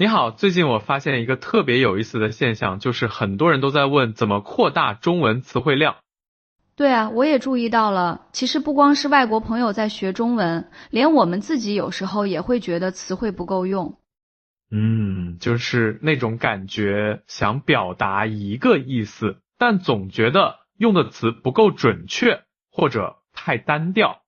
你好，最近我发现一个特别有意思的现象，就是很多人都在问怎么扩大中文词汇量。对啊，我也注意到了。其实不光是外国朋友在学中文，连我们自己有时候也会觉得词汇不够用。就是那种感觉，想表达一个意思，但总觉得用的词不够准确，或者太单调。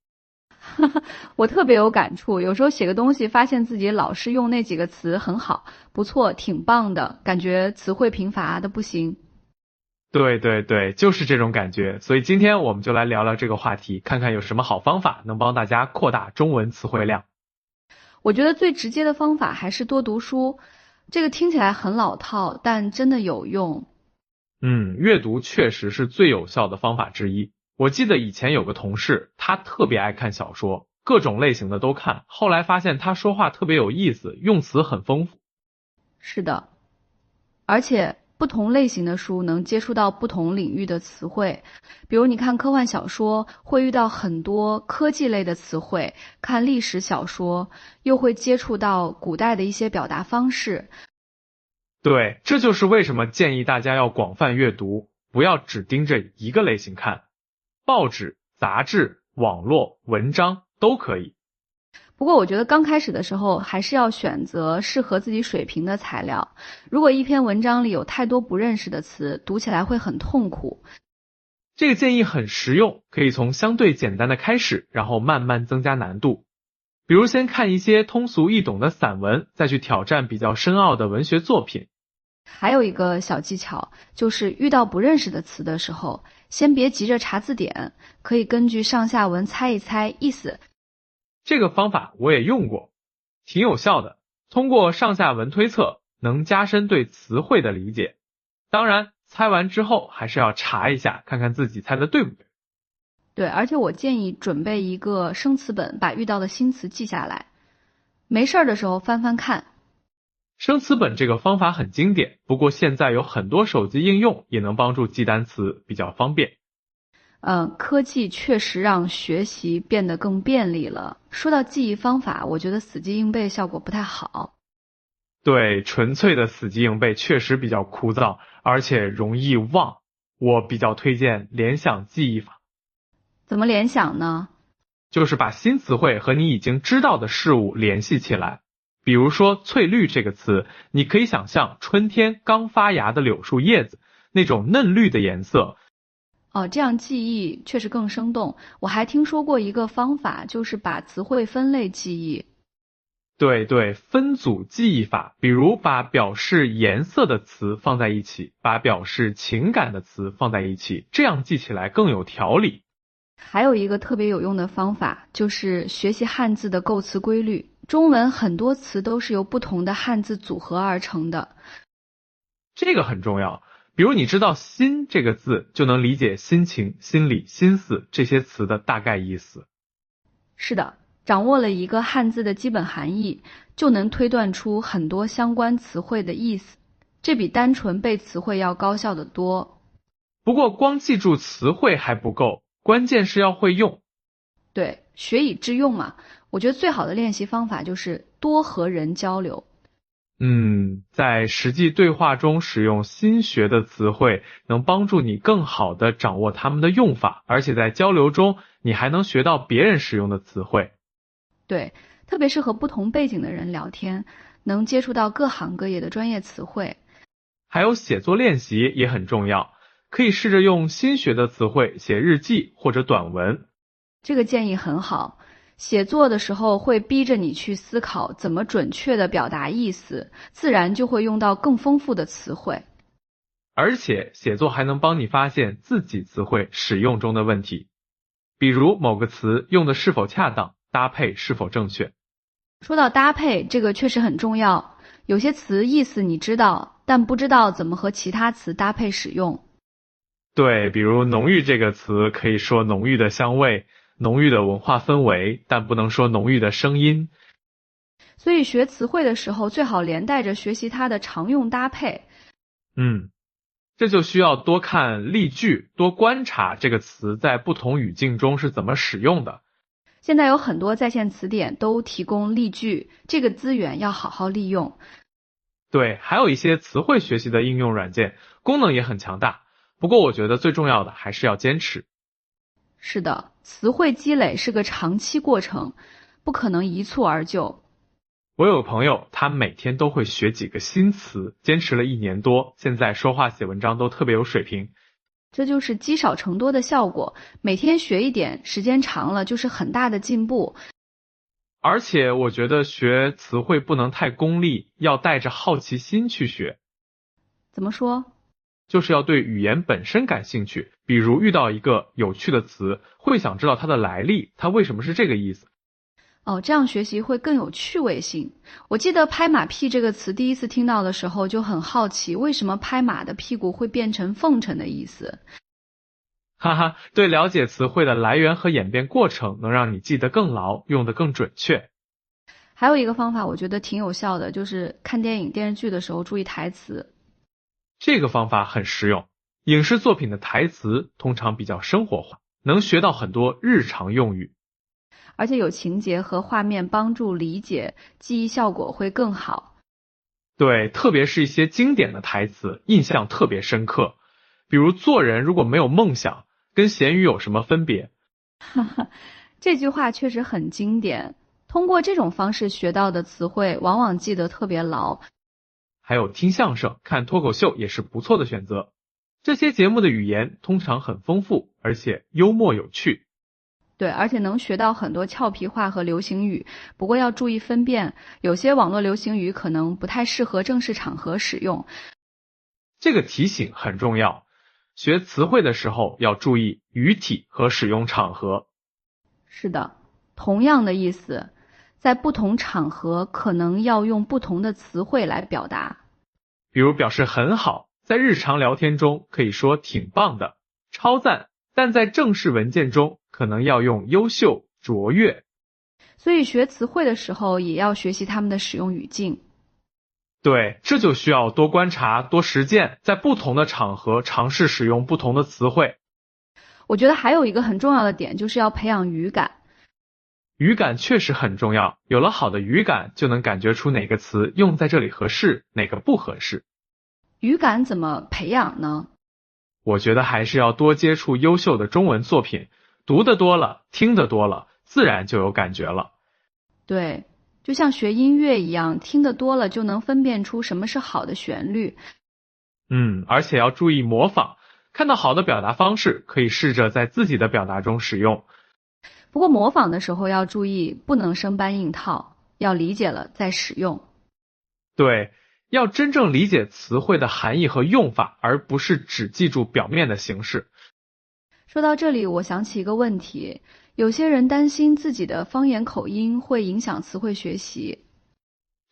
我特别有感触，有时候写个东西，发现自己老是用那几个词很好，不错，挺棒的，感觉词汇贫乏的不行。对对对，就是这种感觉。所以今天我们就来聊聊这个话题，看看有什么好方法能帮大家扩大中文词汇量。我觉得最直接的方法还是多读书，这个听起来很老套，但真的有用。阅读确实是最有效的方法之一。我记得以前有个同事，他特别爱看小说，各种类型的都看，后来发现他说话特别有意思，用词很丰富。是的，而且不同类型的书能接触到不同领域的词汇，比如你看科幻小说会遇到很多科技类的词汇，看历史小说又会接触到古代的一些表达方式。对，这就是为什么建议大家要广泛阅读，不要只盯着一个类型看，报纸、杂志、网络、文章都可以。不过我觉得刚开始的时候还是要选择适合自己水平的材料，如果一篇文章里有太多不认识的词，读起来会很痛苦。这个建议很实用，可以从相对简单的开始，然后慢慢增加难度。比如先看一些通俗易懂的散文，再去挑战比较深奥的文学作品。还有一个小技巧，就是遇到不认识的词的时候，先别急着查字典，可以根据上下文猜一猜意思。这个方法我也用过，挺有效的。通过上下文推测，能加深对词汇的理解。当然，猜完之后还是要查一下，看看自己猜的对不对。对，而且我建议准备一个生词本，把遇到的新词记下来，没事儿的时候翻翻看。生词本这个方法很经典，不过现在有很多手机应用也能帮助记单词，比较方便。科技确实让学习变得更便利了。说到记忆方法，我觉得死记硬背效果不太好。对，纯粹的死记硬背确实比较枯燥，而且容易忘。我比较推荐联想记忆法，怎么联想呢？就是把新词汇和你已经知道的事物联系起来。比如说翠绿这个词，你可以想象春天刚发芽的柳树叶子，那种嫩绿的颜色。哦，这样记忆确实更生动。我还听说过一个方法，就是把词汇分类记忆。对对，分组记忆法，比如把表示颜色的词放在一起，把表示情感的词放在一起，这样记起来更有条理。还有一个特别有用的方法，就是学习汉字的构词规律。中文很多词都是由不同的汉字组合而成的。这个很重要。比如你知道心这个字，就能理解心情、心理、心思这些词的大概意思。是的，掌握了一个汉字的基本含义，就能推断出很多相关词汇的意思，这比单纯背词汇要高效得多。不过光记住词汇还不够，关键是要会用。对，学以致用嘛。我觉得最好的练习方法就是多和人交流。在实际对话中使用新学的词汇，能帮助你更好地掌握它们的用法，而且在交流中，你还能学到别人使用的词汇。对，特别是和不同背景的人聊天，能接触到各行各业的专业词汇。还有写作练习也很重要，可以试着用新学的词汇写日记或者短文。这个建议很好。写作的时候会逼着你去思考怎么准确地表达意思，自然就会用到更丰富的词汇。而且写作还能帮你发现自己词汇使用中的问题，比如某个词用的是否恰当，搭配是否正确。说到搭配，这个确实很重要。有些词意思你知道，但不知道怎么和其他词搭配使用。对，比如浓郁这个词可以说浓郁的香味，浓郁的文化氛围，但不能说浓郁的声音。所以学词汇的时候，最好连带着学习它的常用搭配。这就需要多看例句，多观察这个词在不同语境中是怎么使用的。现在有很多在线词典都提供例句，这个资源要好好利用。对，还有一些词汇学习的应用软件，功能也很强大。不过我觉得最重要的还是要坚持。是的，词汇积累是个长期过程，不可能一蹴而就。我有个朋友，他每天都会学几个新词，坚持了1年多，现在说话写文章都特别有水平。这就是积少成多的效果，每天学一点，时间长了就是很大的进步。而且我觉得学词汇不能太功利，要带着好奇心去学。怎么说？就是要对语言本身感兴趣，比如遇到一个有趣的词，会想知道它的来历，它为什么是这个意思。哦，这样学习会更有趣味性。我记得拍马屁这个词第一次听到的时候就很好奇，为什么拍马的屁股会变成奉承的意思？哈哈，对，了解词汇的来源和演变过程，能让你记得更牢，用得更准确。还有一个方法我觉得挺有效的，就是看电影电视剧的时候注意台词。这个方法很实用，影视作品的台词通常比较生活化，能学到很多日常用语。而且有情节和画面帮助理解，记忆效果会更好。对，特别是一些经典的台词，印象特别深刻。比如做人如果没有梦想，跟咸鱼有什么分别？这句话确实很经典，通过这种方式学到的词汇往往记得特别牢。还有听相声、看脱口秀也是不错的选择。这些节目的语言通常很丰富，而且幽默有趣。对，而且能学到很多俏皮话和流行语，不过要注意分辨，有些网络流行语可能不太适合正式场合使用。这个提醒很重要，学词汇的时候要注意语体和使用场合。是的，同样的意思，在不同场合可能要用不同的词汇来表达。比如表示很好，在日常聊天中可以说挺棒的、超赞，但在正式文件中可能要用优秀、卓越。所以学词汇的时候也要学习它们的使用语境。对，这就需要多观察、多实践，在不同的场合尝试使用不同的词汇。我觉得还有一个很重要的点，就是要培养语感。语感确实很重要，有了好的语感，就能感觉出哪个词用在这里合适，哪个不合适。语感怎么培养呢？我觉得还是要多接触优秀的中文作品，读得多了，听得多了，自然就有感觉了。对，就像学音乐一样，听得多了就能分辨出什么是好的旋律。而且要注意模仿，看到好的表达方式，可以试着在自己的表达中使用。不过模仿的时候要注意，不能生搬硬套，要理解了再使用。对，要真正理解词汇的含义和用法，而不是只记住表面的形式。说到这里，我想起一个问题，有些人担心自己的方言口音会影响词汇学习。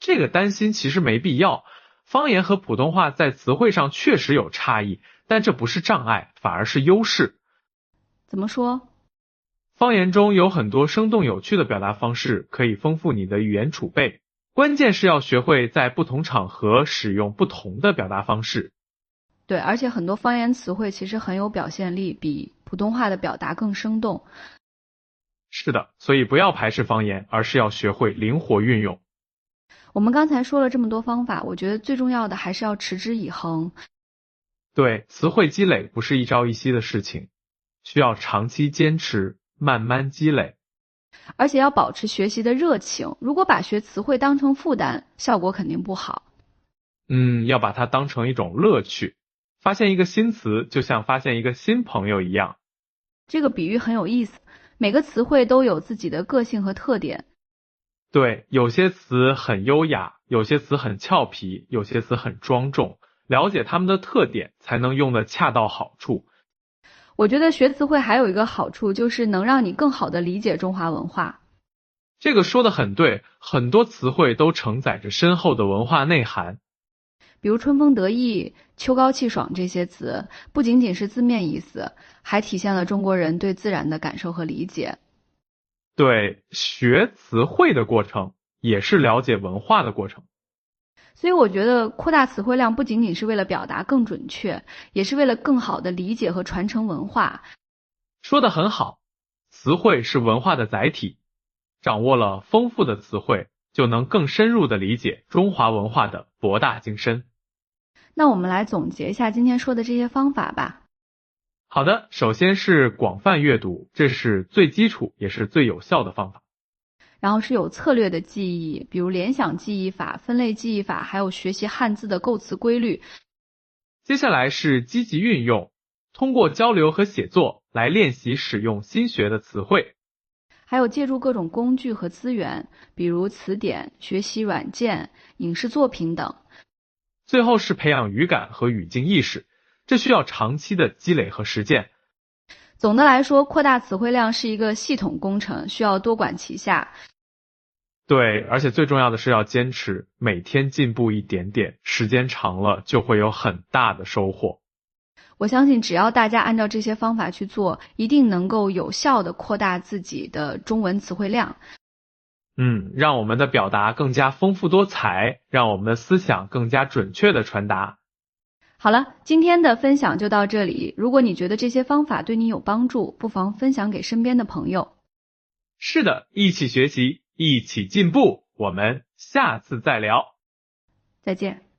这个担心其实没必要，方言和普通话在词汇上确实有差异，但这不是障碍，反而是优势。怎么说？方言中有很多生动有趣的表达方式，可以丰富你的语言储备。关键是要学会在不同场合使用不同的表达方式。对，而且很多方言词汇其实很有表现力，比普通话的表达更生动。是的，所以不要排斥方言，而是要学会灵活运用。我们刚才说了这么多方法，我觉得最重要的还是要持之以恒。对，词汇积累不是一朝一夕的事情，需要长期坚持，慢慢积累。而且要保持学习的热情，如果把学词汇当成负担，效果肯定不好。要把它当成一种乐趣。发现一个新词，就像发现一个新朋友一样。这个比喻很有意思，每个词汇都有自己的个性和特点。对，有些词很优雅，有些词很俏皮，有些词很庄重。了解它们的特点，才能用得恰到好处。我觉得学词汇还有一个好处，就是能让你更好地理解中华文化。这个说得很对，很多词汇都承载着深厚的文化内涵。比如春风得意、秋高气爽这些词，不仅仅是字面意思，还体现了中国人对自然的感受和理解。对，学词汇的过程，也是了解文化的过程。所以我觉得扩大词汇量不仅仅是为了表达更准确，也是为了更好的理解和传承文化。说得很好，词汇是文化的载体，掌握了丰富的词汇，就能更深入的理解中华文化的博大精深。那我们来总结一下今天说的这些方法吧。好的，首先是广泛阅读，这是最基础也是最有效的方法。然后是有策略的记忆，比如联想记忆法、分类记忆法，还有学习汉字的构词规律。接下来是积极运用，通过交流和写作来练习使用新学的词汇。还有借助各种工具和资源，比如词典、学习软件、影视作品等。最后是培养语感和语境意识，这需要长期的积累和实践。总的来说，扩大词汇量是一个系统工程，需要多管齐下。对，而且最重要的是要坚持，每天进步一点点，时间长了就会有很大的收获。我相信只要大家按照这些方法去做，一定能够有效地扩大自己的中文词汇量。让我们的表达更加丰富多彩，让我们的思想更加准确地传达。好了，今天的分享就到这里。如果你觉得这些方法对你有帮助，不妨分享给身边的朋友。是的，一起学习，一起进步，我们下次再聊。再见。